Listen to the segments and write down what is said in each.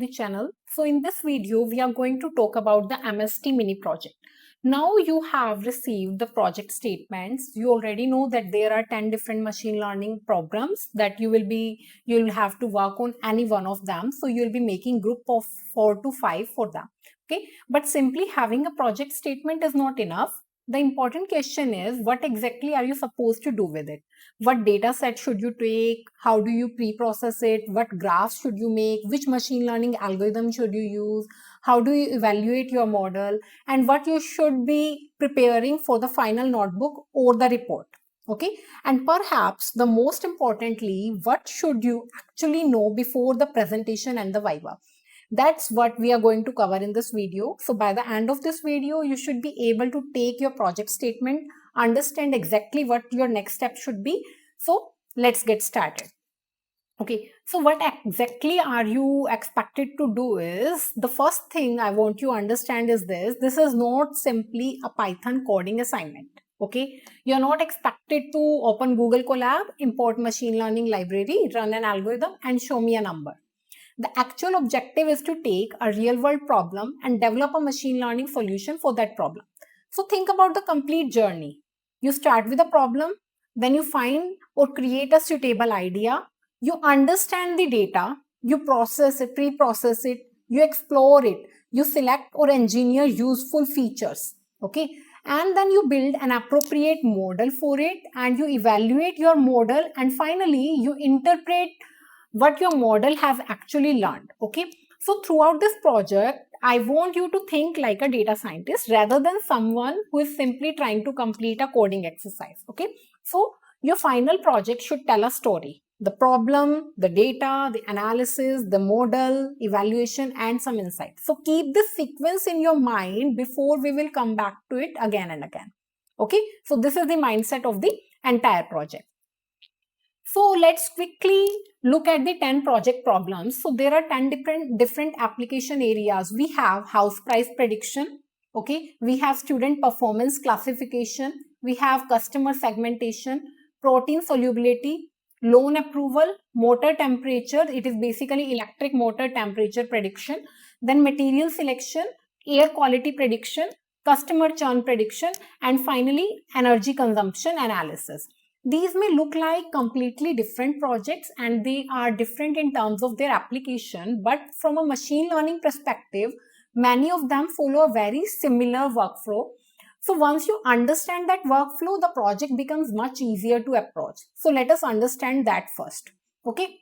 the channel. So in this video, we are going to talk about the MST mini project. Now you have received the project statements. You already know that there are 10 different machine learning programs that you'll have to work on any one of them. So you'll be making group of 4 to 5 for them. Okay. But simply having a project statement is not enough. The important question is, what exactly are you supposed to do with it? What data set should you take? How do you pre-process it? What graphs should you make? Which machine learning algorithm should you use? How do you evaluate your model? And what you should be preparing for the final notebook or the report. Okay. And perhaps the most importantly, what should you actually know before the presentation and the Viva? That's what we are going to cover in this video. So by the end of this video, you should be able to take your project statement, understand exactly what your next step should be. So let's get started. Okay, so what exactly are you expected to do is, the first thing I want you to understand is this is not simply a Python coding assignment. Okay, you're not expected to open Google Colab, import machine learning library, run an algorithm and show me a number. The actual objective is to take a real world problem and develop a machine learning solution for that problem. So think about the complete journey. You start with a problem, then you find or create a suitable idea, you understand the data, you process it, pre-process it, you explore it, you select or engineer useful features, okay? And then you build an appropriate model for it and you evaluate your model, and finally you interpret what your model has actually learned. Okay, so throughout this project, I want you to think like a data scientist rather than someone who is simply trying to complete a coding exercise. Okay, so your final project should tell a story: the problem, the data, the analysis, the model, evaluation, and some insight. So keep this sequence in your mind before we will come back to it again and again. Okay, so this is the mindset of the entire project. So let's quickly look at the 10 project problems. So there are 10 different application areas. We have house price prediction. Okay. We have student performance classification. We have customer segmentation, protein solubility, loan approval, motor temperature. It is basically electric motor temperature prediction. Then material selection, air quality prediction, customer churn prediction, and finally energy consumption analysis. These may look like completely different projects and they are different in terms of their application, but from a machine learning perspective, many of them follow a very similar workflow. So once you understand that workflow, the project becomes much easier to approach. So let us understand that first. Okay.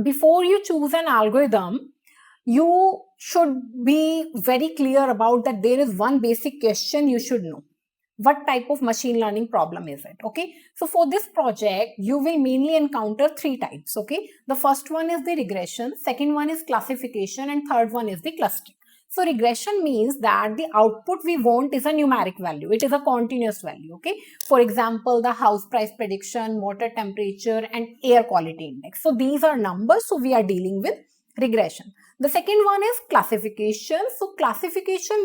Before you choose an algorithm, you should be very clear about that there is one basic question you should know. What type of machine learning problem is it? Okay, so for this project you will mainly encounter 3 types. Okay, the first one is the regression, second one is classification, and third one is the clustering. So regression means that the output we want is a numeric value, it is a continuous value. Okay, for example, the house price prediction, motor temperature, and air quality index. So these are numbers, so we are dealing with regression. The second one is classification. So classification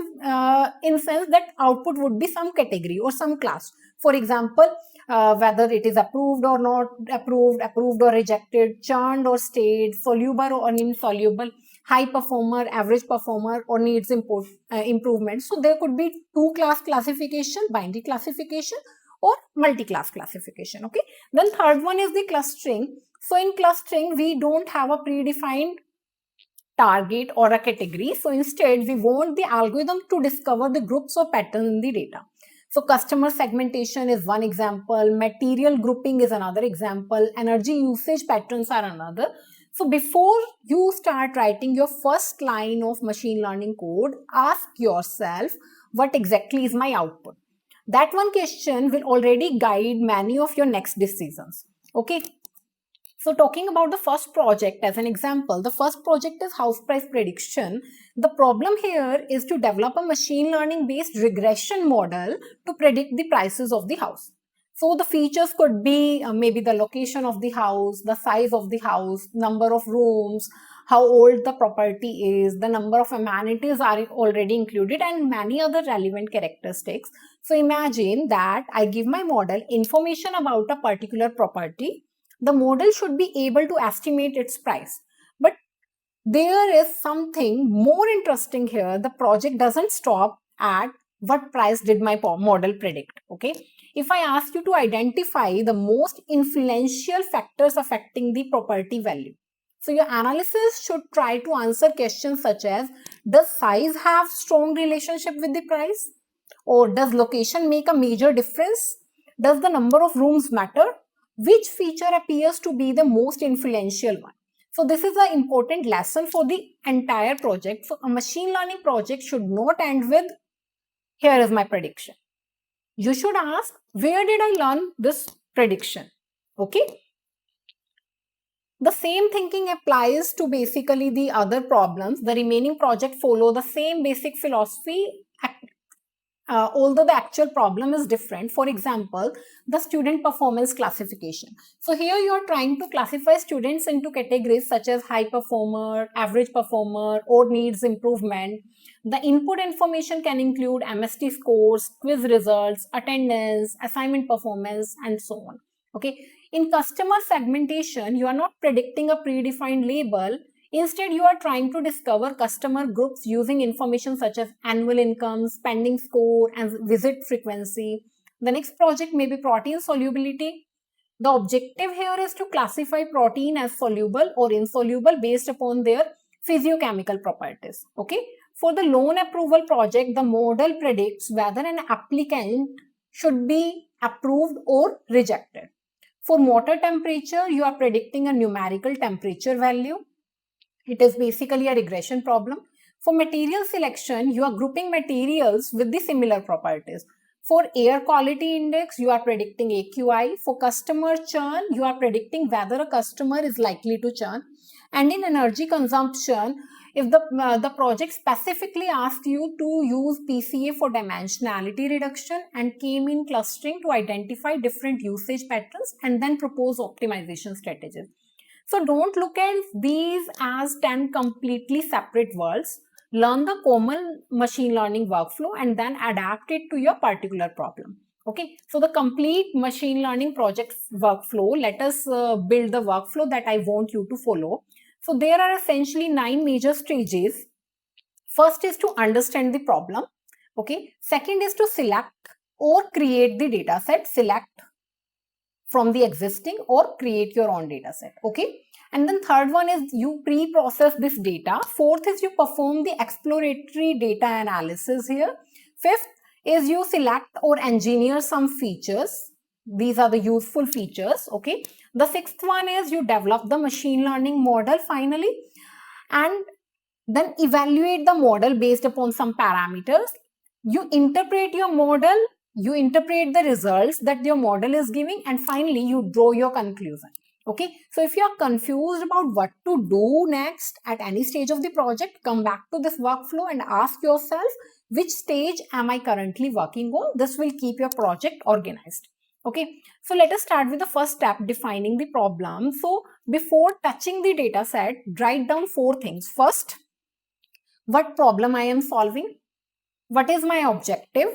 in sense that output would be some category or some class. For example, whether it is approved or not approved, approved or rejected, churned or stayed, soluble or insoluble, high performer, average performer, or needs improvement. So there could be 2-class classification, binary classification, or multi-class classification. Okay. Then third one is the clustering. So in clustering, we don't have a predefined target or a category. So instead, we want the algorithm to discover the groups or patterns in the data. So customer segmentation is one example, material grouping is another example, energy usage patterns are another. So before you start writing your first line of machine learning code, ask yourself, what exactly is my output? That one question will already guide many of your next decisions. Okay. So talking about the first project as an example, the first project is house price prediction. The problem here is to develop a machine learning based regression model to predict the prices of the house. So the features could be maybe the location of the house, the size of the house, number of rooms, how old the property is, the number of amenities are already included, and many other relevant characteristics. So imagine that I give my model information about a particular property. The model should be able to estimate its price. But there is something more interesting here. The project doesn't stop at what price did my model predict. Okay, if I ask you to identify the most influential factors affecting the property value, so your analysis should try to answer questions such as, does size have strong relationship with the price, or does location make a major difference, does the number of rooms matter, which feature appears to be the most influential one. So this is an important lesson for the entire project. So a machine learning project should not end with, here is my prediction. You should ask, where did I learn this prediction? Okay. The same thinking applies to basically the other problems. The remaining project follow the same basic philosophy, although the actual problem is different. For example, the student performance classification. So here you are trying to classify students into categories such as high performer, average performer, or needs improvement. The input information can include MST scores, quiz results, attendance, assignment performance, and so on. Okay. In customer segmentation, you are not predicting a predefined label. Instead, you are trying to discover customer groups using information such as annual income, spending score, and visit frequency. The next project may be protein solubility. The objective here is to classify protein as soluble or insoluble based upon their physiochemical properties. Okay. For the loan approval project, the model predicts whether an applicant should be approved or rejected. For water temperature, you are predicting a numerical temperature value. It is basically a regression problem. For material selection, you are grouping materials with the similar properties. For air quality index, you are predicting AQI. For customer churn, you are predicting whether a customer is likely to churn. And in energy consumption, if the project specifically asked you to use PCA for dimensionality reduction and K-mean clustering to identify different usage patterns and then propose optimization strategies. So don't look at these as 10 completely separate worlds. Learn the common machine learning workflow and then adapt it to your particular problem. Okay, so the complete machine learning project workflow, let us build the workflow that I want you to follow. So there are essentially 9 major stages. First is to understand the problem. Okay, second is to select or create the data set. Select from the existing or create your own data set. Okay, and then third one is you pre-process this data. Fourth is you perform the exploratory data analysis here. Fifth is you select or engineer some features. These are the useful features. Okay, the sixth one is you develop the machine learning model finally, and then evaluate the model based upon some parameters. You interpret your model, you interpret the results that your model is giving, and finally you draw your conclusion. Okay, so if you are confused about what to do next at any stage of the project, come back to this workflow and ask yourself, which stage am I currently working on? This will keep your project organized. Okay, so let us start with the first step, defining the problem. So before touching the data set, write down 4 things. First, what problem I am solving, what is my objective,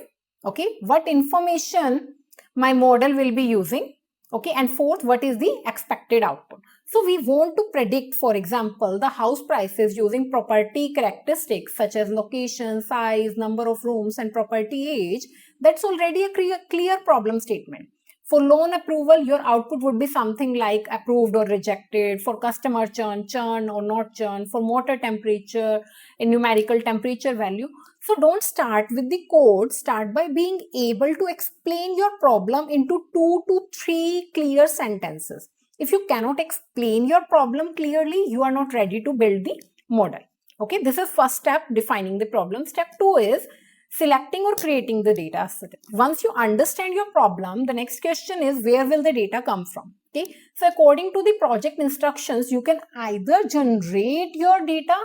okay, what information my model will be using, okay, and fourth, what is the expected output. So we want to predict, for example, the house prices using property characteristics such as location, size, number of rooms, and property age. That's already a clear problem statement. For loan approval, your output would be something like approved or rejected. For customer churn, churn or not churn. For water temperature, a numerical temperature value. So don't start with the code. Start by being able to explain your problem into 2 to 3 clear sentences. If you cannot explain your problem clearly, you are not ready to build the model. Okay, this is first step, defining the problem. Step 2 is selecting or creating the data set. Once you understand your problem, the next question is, where will the data come from? Okay, so according to the project instructions, you can either generate your data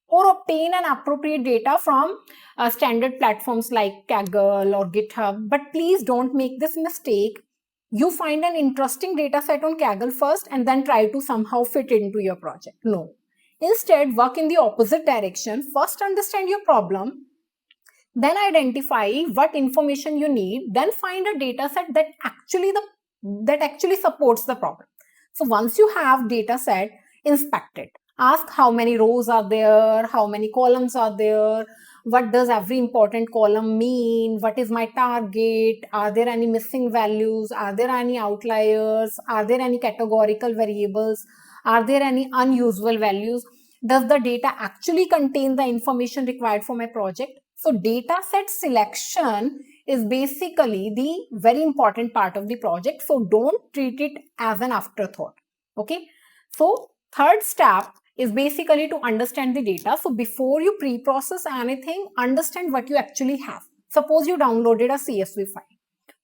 or obtain an appropriate data from standard platforms like Kaggle or GitHub. But please don't make this mistake. You find an interesting data set on Kaggle first and then try to somehow fit it into your project. No. Instead, work in the opposite direction. First, understand your problem. Then identify what information you need. Then find a data set that actually supports the problem. So once you have data set, inspect it. Ask how many rows are there, how many columns are there, what does every important column mean, what is my target, are there any missing values, are there any outliers, are there any categorical variables, are there any unusual values, does the data actually contain the information required for my project. So data set selection is basically the very important part of the project, so don't treat it as an afterthought. Okay, so third step is basically to understand the data. So before you pre-process anything, understand what you actually have. Suppose you downloaded a CSV file.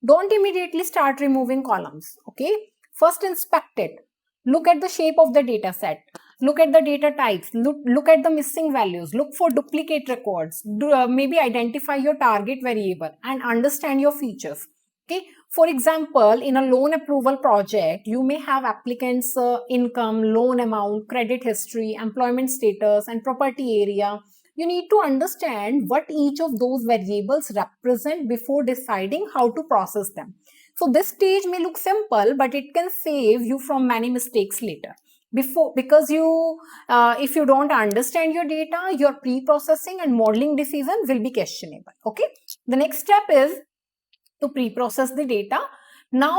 Don't immediately start removing columns. Okay, first inspect it. Look at the shape of the data set. Look at the data types. Look at the missing values. Look for duplicate records. Maybe identify your target variable and understand your features. Okay. For example, in a loan approval project, you may have applicants' income, loan amount, credit history, employment status, and property area. You need to understand what each of those variables represent before deciding how to process them. So this stage may look simple, but it can save you from many mistakes later. Because if you don't understand your data, your pre-processing and modeling decision will be questionable. Okay. The next step is to pre-process the data. Now,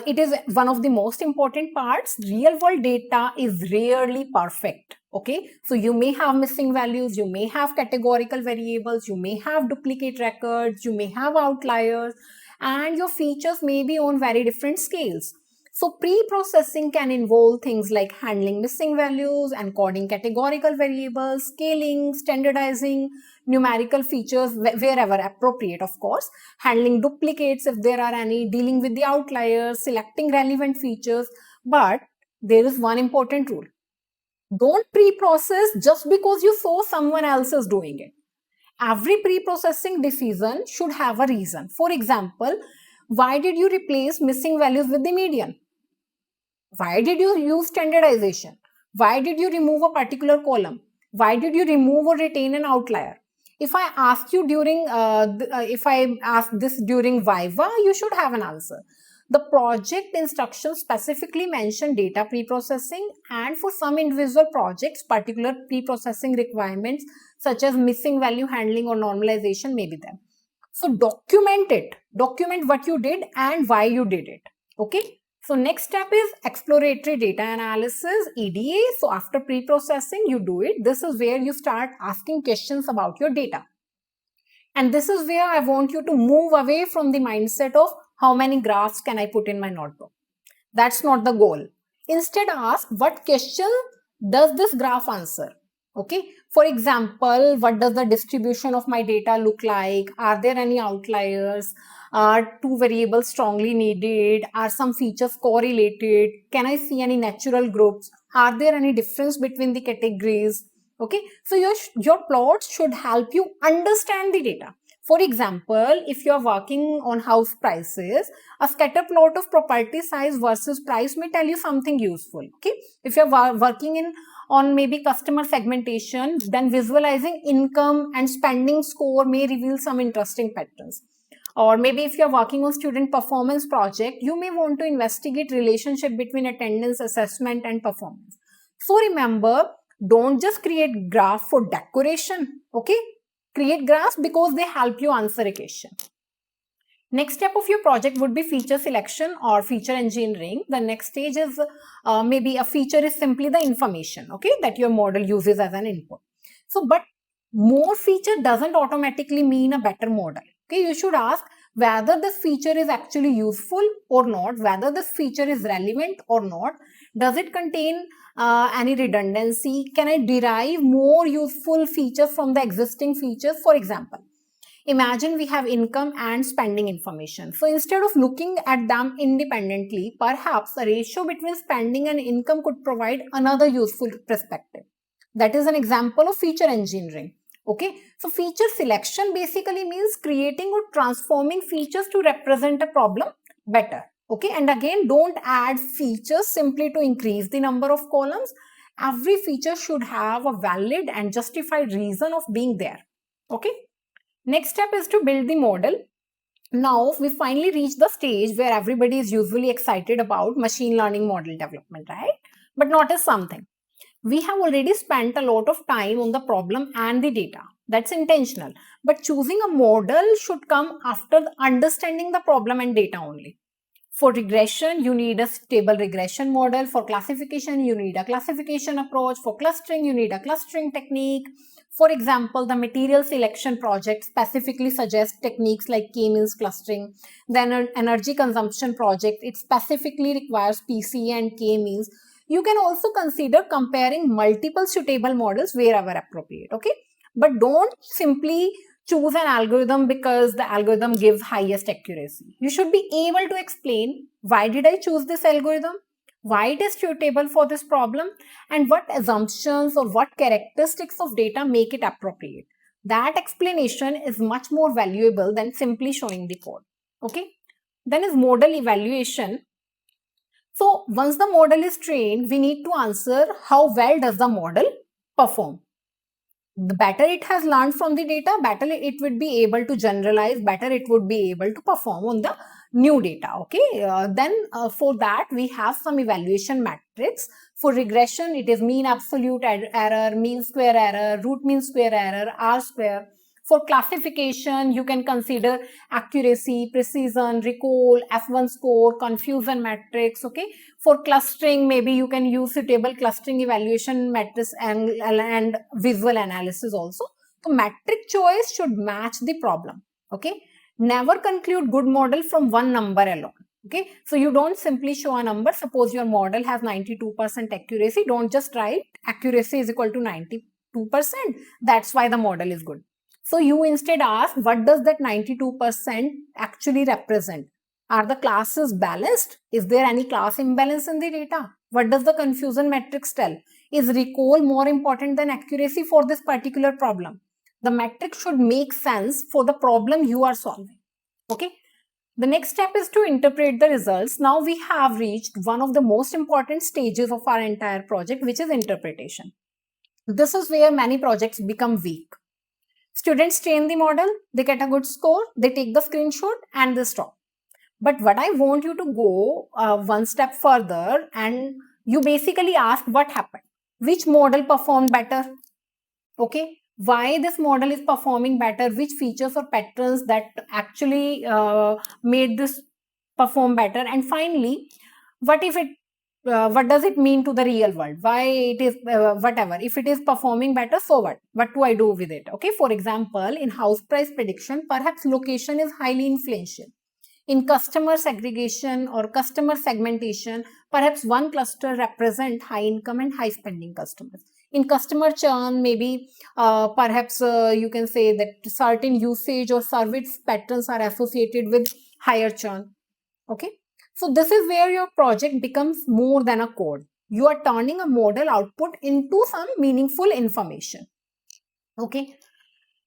it is one of the most important parts. Real world data is rarely perfect. Okay, so you may have missing values, you may have categorical variables, you may have duplicate records, you may have outliers, and your features may be on very different scales. So pre-processing can involve things like handling missing values, encoding categorical variables, scaling, standardizing numerical features wherever appropriate, of course, handling duplicates if there are any, dealing with the outliers, selecting relevant features. But there is one important rule. Don't pre-process just because you saw someone else is doing it. Every pre-processing decision should have a reason. For example, why did you replace missing values with the median? Why did you use standardization? Why did you remove a particular column? Why did you remove or retain an outlier? If I ask you if I ask this during Viva, you should have an answer. The project instructions specifically mention data pre-processing, and for some individual projects, particular pre-processing requirements such as missing value handling or normalization may be there. So document it. Document what you did and why you did it. Okay. So next step is exploratory data analysis, EDA. So after pre-processing, you do it. This is where you start asking questions about your data. And this is where I want you to move away from the mindset of how many graphs can I put in my notebook. That's not the goal. Instead, ask what question does this graph answer? Okay. For example, what does the distribution of my data look like? Are there any outliers? Are two variables strongly needed? Are some features correlated? Can I see any natural groups? Are there any difference between the categories? Okay. So your plots should help you understand the data. For example, if you are working on house prices, a scatter plot of property size versus price may tell you something useful. Okay. If you are working on maybe customer segmentation, then visualizing income and spending score may reveal some interesting patterns. Or maybe if you're working on student performance project, you may want to investigate relationship between attendance, assessment, and performance. So remember, don't just create graph for decoration. Okay. Create graphs because they help you answer a question. Next step of your project would be feature selection or feature engineering. The next stage is maybe a feature is simply the information, okay, that your model uses as an input. So, but more feature doesn't automatically mean a better model. Okay, you should ask whether this feature is actually useful or not, whether this feature is relevant or not. Does it contain any redundancy? Can I derive more useful features from the existing features? For example, imagine we have income and spending information. So instead of looking at them independently, perhaps a ratio between spending and income could provide another useful perspective. That is an example of feature engineering. Okay, so feature selection basically means creating or transforming features to represent a problem better. Okay, and again, don't add features simply to increase the number of columns. Every feature should have a valid and justified reason of being there. Okay. Next step is to build the model. Now we finally reach the stage where everybody is usually excited about machine learning model development, right? But notice something. We have already spent a lot of time on the problem and the data. That's intentional. But choosing a model should come after understanding the problem and data only. For regression, you need a stable regression model. For classification, you need a classification approach. For clustering, you need a clustering technique. For example, the material selection project specifically suggests techniques like k-means clustering. Then an energy consumption project, it specifically requires PC and k-means. You can also consider comparing multiple suitable models wherever appropriate, okay? But don't simply choose an algorithm because the algorithm gives highest accuracy. You should be able to explain why did I choose this algorithm, why it is suitable for this problem, and what assumptions or what characteristics of data make it appropriate. That explanation is much more valuable than simply showing the code. Okay. Then is model evaluation. So once the model is trained, we need to answer how well does the model perform. The better it has learned from the data, better it would be able to generalize, better it would be able to perform on the new data. Okay, then for that we have some evaluation metrics. For regression, it is mean absolute error, mean square error, root mean square error, R square. For classification, you can consider accuracy, precision, recall, F1 score, confusion matrix. Okay. For clustering, maybe you can use suitable clustering evaluation metrics and visual analysis also. So metric choice should match the problem. Okay. Never conclude good model from one number alone. Okay. So you don't simply show a number. Suppose your model has 92% accuracy. Don't just write accuracy is equal to 92%. That's why the model is good. So you instead ask, what does that 92% actually represent? Are the classes balanced? Is there any class imbalance in the data? What does the confusion matrix tell? Is recall more important than accuracy for this particular problem? The metric should make sense for the problem you are solving. Okay. The next step is to interpret the results. Now we have reached one of the most important stages of our entire project, which is interpretation. This is where many projects become weak. Students train the model, they get a good score, they take the screenshot and they stop. But what I want you to go one step further and you basically ask what happened, which model performed better, okay, why this model is performing better, which features or patterns that actually made this perform better, and finally, what if it what does it mean to the real world, why it is whatever, if it is performing better, so what do I do with it? Okay, for example, in house price prediction, perhaps location is highly influential. In customer segregation or customer segmentation, perhaps one cluster represent high income and high spending customers. In customer churn, maybe perhaps you can say that certain usage or service patterns are associated with higher churn. Okay. So this is where your project becomes more than a code. You are turning a model output into some meaningful information. Okay.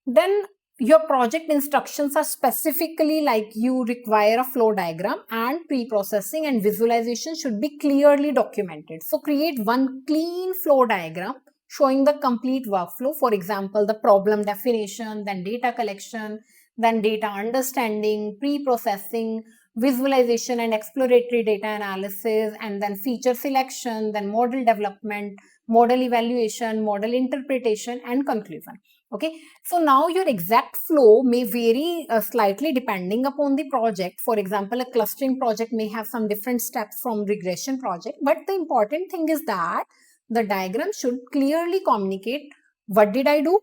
Then your project instructions are specifically like you require a flow diagram, and pre-processing and visualization should be clearly documented. So create one clean flow diagram showing the complete workflow. For example, the problem definition, then data collection, then data understanding, pre-processing, visualization and exploratory data analysis, and then feature selection, then model development, model evaluation, model interpretation, and conclusion. Okay, so now your exact flow may vary slightly depending upon the project. For example, a clustering project may have some different steps from regression project, but the important thing is that the diagram should clearly communicate what did I do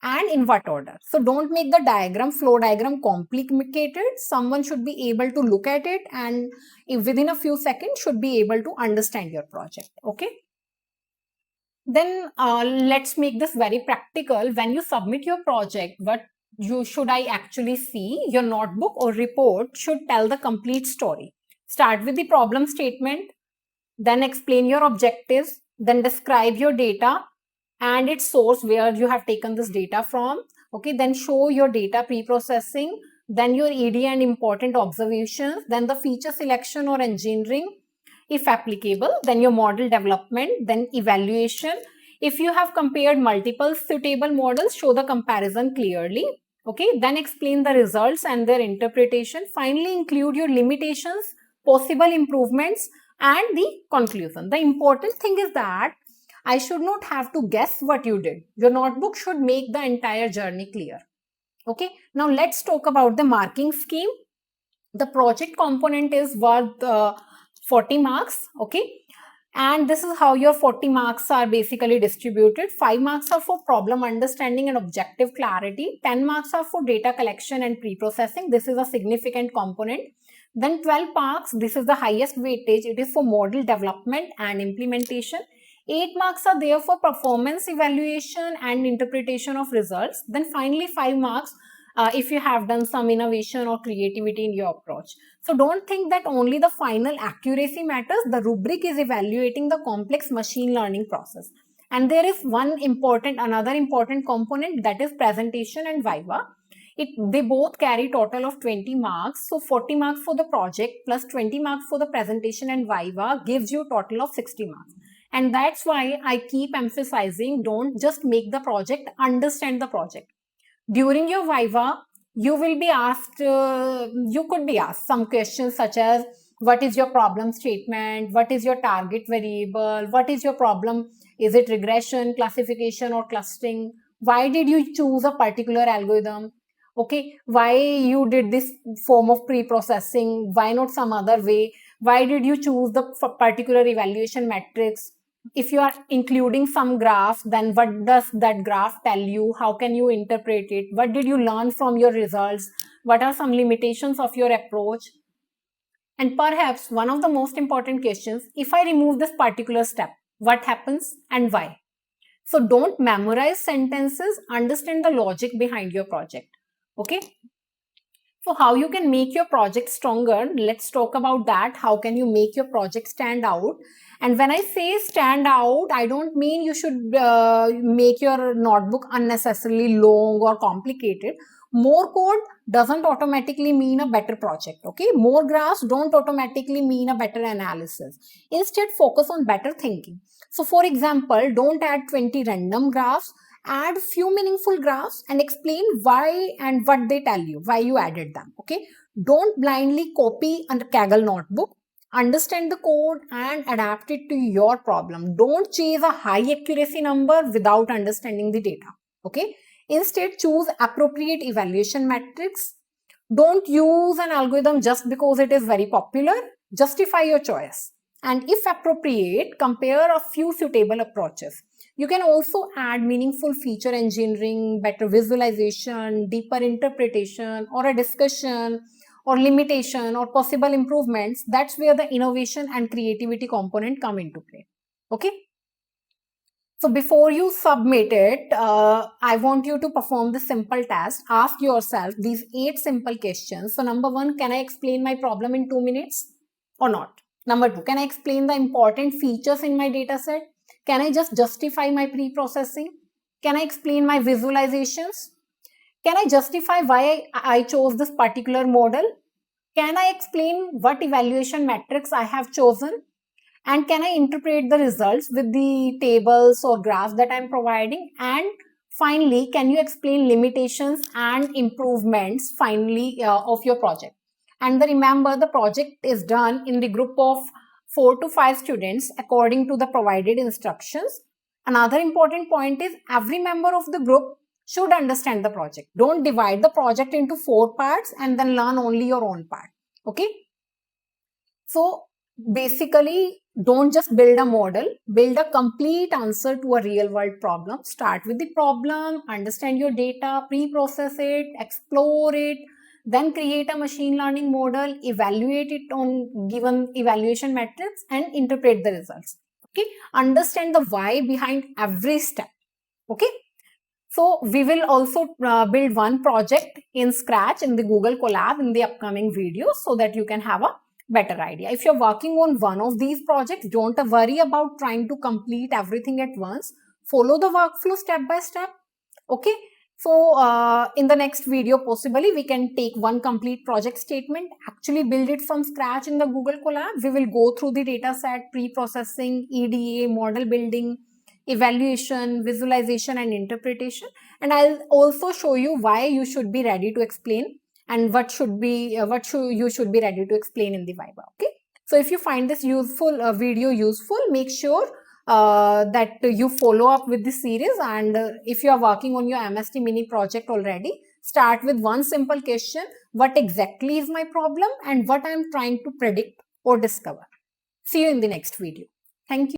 and in what order. So don't make the diagram, flow diagram, complicated. Someone should be able to look at it and within a few seconds should be able to understand your project. Okay. Then let's make this very practical. When you submit your project, what should I actually see? Your notebook or report should tell the complete story. Start with the problem statement, then explain your objectives, then describe your data and its source, where you have taken this data from. Okay, then show your data pre-processing, then your ED and important observations, then the feature selection or engineering, if applicable, then your model development, then evaluation. If you have compared multiple suitable models, show the comparison clearly. Okay, then explain the results and their interpretation. Finally, include your limitations, possible improvements, and the conclusion. The important thing is that I should not have to guess what you did. Your notebook should make the entire journey clear. Okay, now let's talk about the marking scheme. The project component is worth 40 marks. Okay, and this is how your 40 marks are basically distributed. 5 marks are for problem understanding and objective clarity. 10 marks are for data collection and pre-processing. This is a significant component. Then 12 marks, this is the highest weightage. It is for model development and implementation. 8 marks are there for performance evaluation and interpretation of results. Then finally 5 marks if you have done some innovation or creativity in your approach. So don't think that only the final accuracy matters. The rubric is evaluating the complex machine learning process. And there is another important component, that is presentation and viva. They both carry total of 20 marks. So 40 marks for the project plus 20 marks for the presentation and viva gives you total of 60 marks. And that's why I keep emphasizing, don't just make the project, understand the project. During your viva, you will be asked, you could be asked some questions such as, what is your problem statement? What is your target variable? What is your problem? Is it regression, classification, or clustering? Why did you choose a particular algorithm? Okay, why you did this form of pre-processing? Why not some other way? Why did you choose the particular evaluation matrix? If you are including some graph, then what does that graph tell you? How can you interpret it? What did you learn from your results? What are some limitations of your approach? And perhaps one of the most important questions, if I remove this particular step, what happens and why? So don't memorize sentences, understand the logic behind your project. Okay. So how you can make your project stronger? Let's talk about that. How can you make your project stand out? And when I say stand out, I don't mean you should make your notebook unnecessarily long or complicated. More code doesn't automatically mean a better project. Okay, more graphs don't automatically mean a better analysis. Instead, focus on better thinking. So for example, don't add 20 random graphs. Add few meaningful graphs and explain why and what they tell you, why you added them. Okay, don't blindly copy a Kaggle notebook. Understand the code and adapt it to your problem. Don't chase a high accuracy number without understanding the data. Okay, instead choose appropriate evaluation metrics. Don't use an algorithm just because it is very popular. Justify your choice, and if appropriate, compare a few suitable approaches. You can also add meaningful feature engineering, better visualization, deeper interpretation, or a discussion, or limitation, or possible improvements. That's where the innovation and creativity component come into play. Okay. So before you submit it, I want you to perform the simple task. Ask yourself these 8 simple questions. So number 1, can I explain my problem in 2 minutes or not? Number 2, can I explain the important features in my data set? Can I just justify my pre-processing? Can I explain my visualizations? Can I justify why I chose this particular model? Can I explain what evaluation metrics I have chosen? And can I interpret the results with the tables or graphs that I'm providing? And finally, can you explain limitations and improvements of your project? And remember, the project is done in the group of 4 to 5 students according to the provided instructions. Another important point is every member of the group should understand the project. Don't divide the project into 4 parts and then learn only your own part. Okay. So basically, don't just build a model, build a complete answer to a real world problem. Start with the problem, understand your data, pre-process it, explore it, then create a machine learning model, evaluate it on given evaluation metrics, and interpret the results. Okay, understand the why behind every step. Okay, so we will also build one project in Scratch in the Google Colab in the upcoming videos so that you can have a better idea. If you're working on one of these projects, don't worry about trying to complete everything at once. Follow the workflow step by step. Okay. So in the next video, possibly we can take one complete project statement, actually build it from scratch in the Google Colab. We will go through the data set, pre-processing, EDA, model building, evaluation, visualization, and interpretation. And I'll also show you why you should be ready to explain and what you should be ready to explain in the Viva. Okay. So if you find this video useful, make sure that you follow up with this series. And if you are working on your MST Mini project already, start with one simple question: what exactly is my problem and what I am trying to predict or discover? See you in the next video. Thank you.